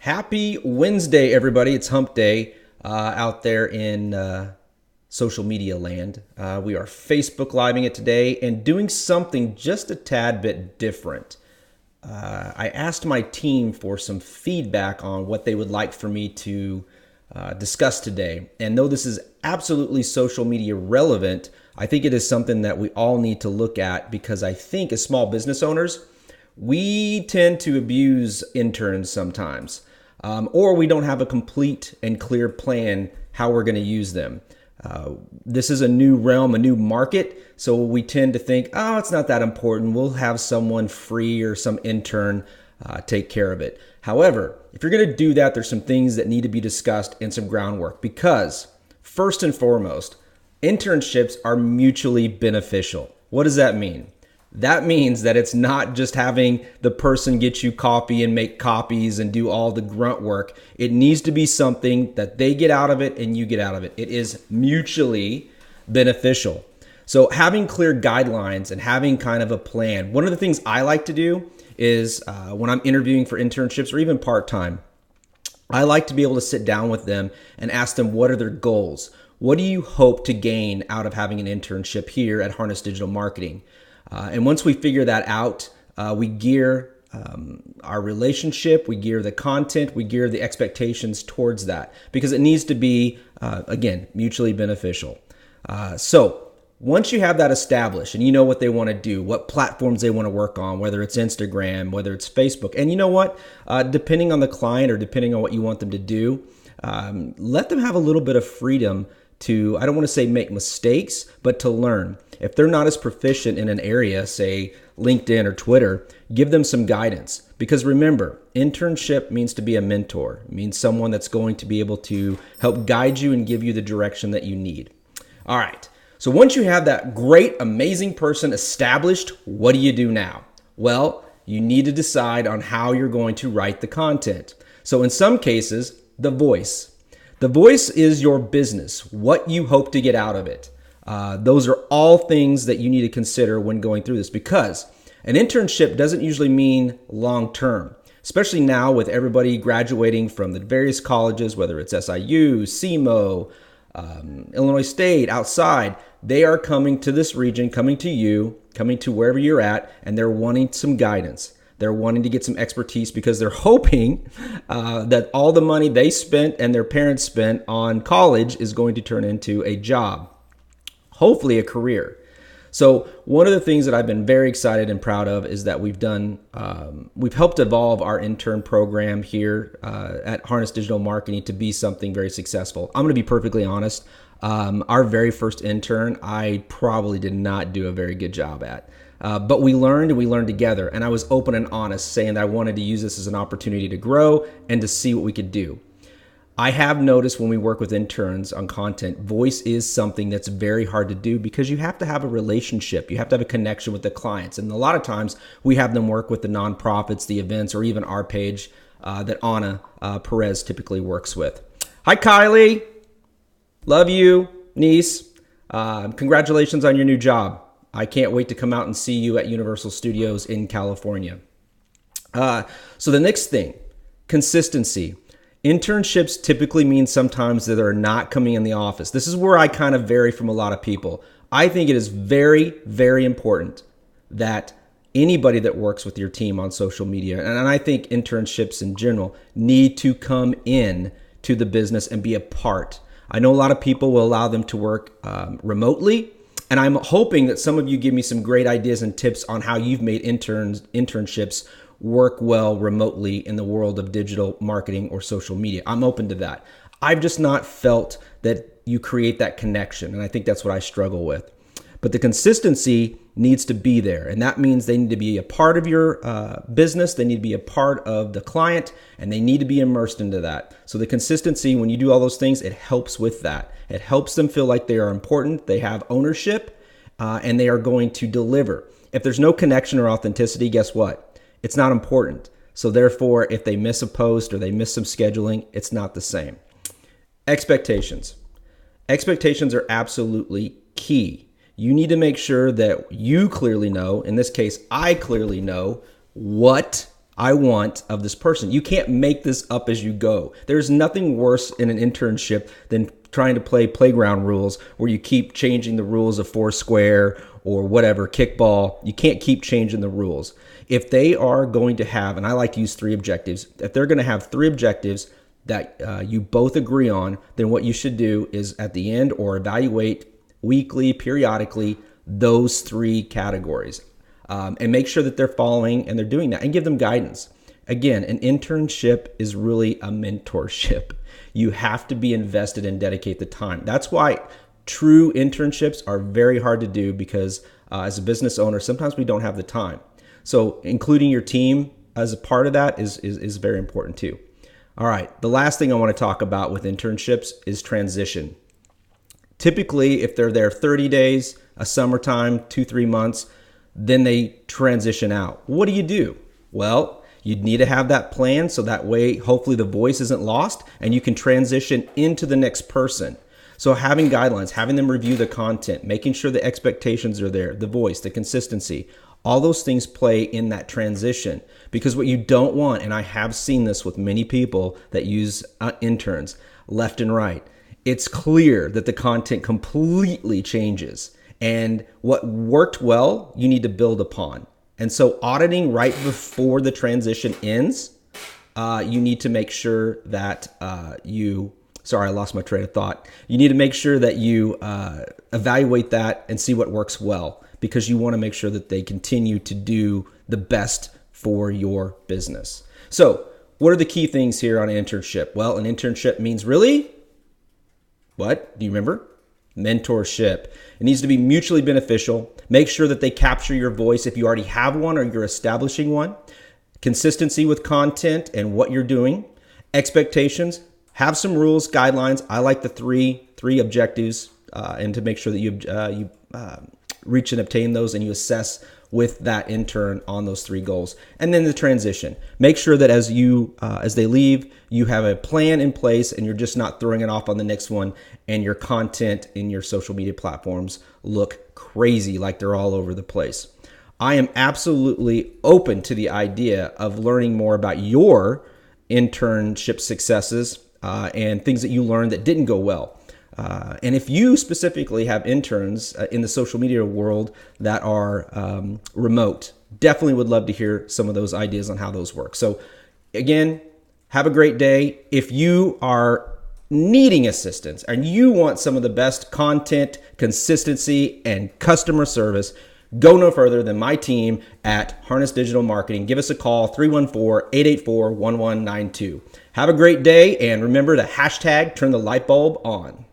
Happy Wednesday, everybody. It's hump day out there in social media land. We are Facebook Living it today and doing something just a tad bit different. I asked my team for some feedback on what they would like for me to discuss today. And though this is absolutely social media relevant, I think it is something that we all need to look at because I think as small business owners, we tend to abuse interns sometimes, or we don't have a complete and clear plan how we're going to use them. This is a new realm, a new market, so we tend to think, oh, it's not that important. We'll have someone free or some intern take care of it. However, if you're going to do that, there's some things that need to be discussed and some groundwork because first and foremost, internships are mutually beneficial. What does that mean? That means that it's not just having the person get you coffee and make copies and do all the grunt work. It needs to be something that they get out of it and you get out of it. It is mutually beneficial. So having clear guidelines and having kind of a plan. One of the things I like to do is when I'm interviewing for internships or even part-time, I like to be able to sit down with them and ask them what are their goals. What do you hope to gain out of having an internship here at Harness Digital Marketing? And once we figure that out, we gear our relationship, we gear the content, we gear the expectations towards that because it needs to be, again, mutually beneficial. So once you have that established and you know what they want to do, what platforms they want to work on, whether it's Instagram, whether it's Facebook, and you know what, depending on the client or depending on what you want them to do, let them have a little bit of freedom to, I don't want to say make mistakes, but to learn. If they're not as proficient in an area, say LinkedIn or Twitter, give them some guidance. Because remember, internship means to be a mentor. It means someone that's going to be able to help guide you and give you the direction that you need. All right. So once you have that great, amazing person established, what do you do now? Well, you need to decide on how you're going to write the content. So in some cases, the voice. The voice is your business, what you hope to get out of it. Those are all things that you need to consider when going through this because an internship doesn't usually mean long term, especially now with everybody graduating from the various colleges, whether it's SIU, SEMO, Illinois State, outside. They are coming to this region, coming to you, coming to wherever you're at, and they're wanting some guidance. They're wanting to get some expertise because they're hoping that all the money they spent and their parents spent on college is going to turn into a job, hopefully a career. So one of the things that I've been very excited and proud of is that we've helped evolve our intern program here at Harness Digital Marketing to be something very successful. I'm going to be perfectly honest. Our very first intern, I probably did not do a very good job at. But we learned and we learned together. And I was open and honest saying that I wanted to use this as an opportunity to grow and to see what we could do. I have noticed when we work with interns on content, voice is something that's very hard to do because you have to have a relationship. You have to have a connection with the clients. And a lot of times we have them work with the nonprofits, the events, or even our page that Anna Perez typically works with. Hi, Kylie. Love you, niece. Congratulations on your new job. I can't wait to come out and see you at Universal Studios in California. So the next thing, consistency. Internships typically mean sometimes that they're not coming in the office. This is where I kind of vary from a lot of people. I think it is very, very important that anybody that works with your team on social media, and I think internships in general, need to come in to the business and be a part. I know a lot of people will allow them to work remotely, and I'm hoping that some of you give me some great ideas and tips on how you've made internships work well remotely in the world of digital marketing or social media. I'm open to that. I've just not felt that you create that connection, and I think that's what I struggle with. But the consistency needs to be there, and that means they need to be a part of your business, they need to be a part of the client, and they need to be immersed into that. So the consistency, when you do all those things, it helps with that. It helps them feel like they are important, they have ownership, and they are going to deliver. If there's no connection or authenticity, guess what? It's not important. So therefore, if they miss a post or they miss some scheduling, it's not the same. Expectations. Expectations are absolutely key. You need to make sure that you clearly know, in this case, I clearly know what I want of this person. You can't make this up as you go. There's nothing worse in an internship than trying to play playground rules where you keep changing the rules of Foursquare or whatever, kickball. You can't keep changing the rules. If they are going to have, and I like to use 3 objectives, if they're going to have 3 objectives that you both agree on, then what you should do is at the end or evaluate weekly, periodically, those 3 categories. And make sure that they're following and they're doing that and give them guidance. Again, an internship is really a mentorship. You have to be invested and dedicate the time. That's why true internships are very hard to do because as a business owner, sometimes we don't have the time. So including your team as a part of that is very important too. All right, the last thing I want to talk about with internships is transition. Typically, if they're there 30 days, a summertime, 2-3 months, then they transition out. What do? Well, you'd need to have that plan so that way, hopefully the voice isn't lost and you can transition into the next person. So having guidelines, having them review the content, making sure the expectations are there, the voice, the consistency, all those things play in that transition. Because what you don't want, and I have seen this with many people that use interns left and right, it's clear that the content completely changes. And what worked well, you need to build upon. And so auditing right before the transition ends, you need to make sure that sorry, I lost my train of thought. You need to make sure that you evaluate that and see what works well, because you want to make sure that they continue to do the best for your business. So what are the key things here on an internship? Well, an internship means really, what? Do you remember? Mentorship. It needs to be mutually beneficial. Make sure that they capture your voice if you already have one or you're establishing one. Consistency with content and what you're doing. Expectations. Have some rules, guidelines. I like the three objectives, and to make sure that you reach and obtain those, and you assess with that intern on those 3 goals. And then the transition. Make sure that as they leave, you have a plan in place and you're just not throwing it off on the next one, and your content in your social media platforms look crazy like they're all over the place. I am absolutely open to the idea of learning more about your internship successes and things that you learned that didn't go well. And if you specifically have interns in the social media world that are remote, definitely would love to hear some of those ideas on how those work. So again, have a great day. If you are needing assistance and you want some of the best content, consistency, and customer service, go no further than my team at Harness Digital Marketing. Give us a call, 314-884-1192. Have a great day, and remember to hashtag turn the light bulb on.